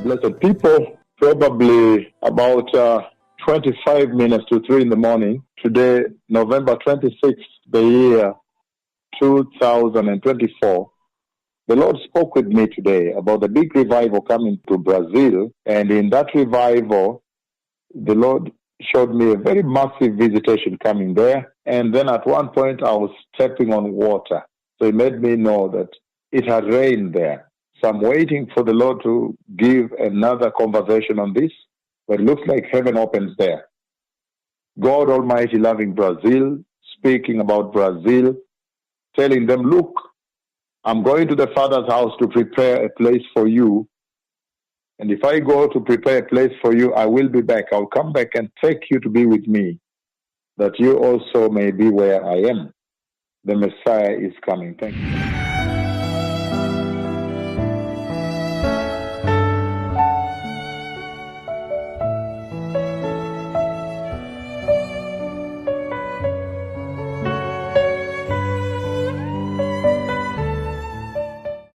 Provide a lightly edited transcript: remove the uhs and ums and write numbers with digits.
Blessed people, probably about 25 minutes to 3 in the morning. Today, November 26th, the year 2024. The Lord spoke with me today about the big revival coming to Brazil. And in that revival, the Lord showed me a very massive visitation coming there. And then at one point, I was stepping on water. So He made me know that it had rained there. So I'm waiting for the Lord to give another conversation on this, but it looks like heaven opens there. God Almighty loving Brazil, speaking about Brazil, telling them, look, I'm going to the Father's house to prepare a place for you. And if I go to prepare a place for you, I will be back. I'll come back and take you to be with me, that you also may be where I am. The Messiah is coming. Thank you.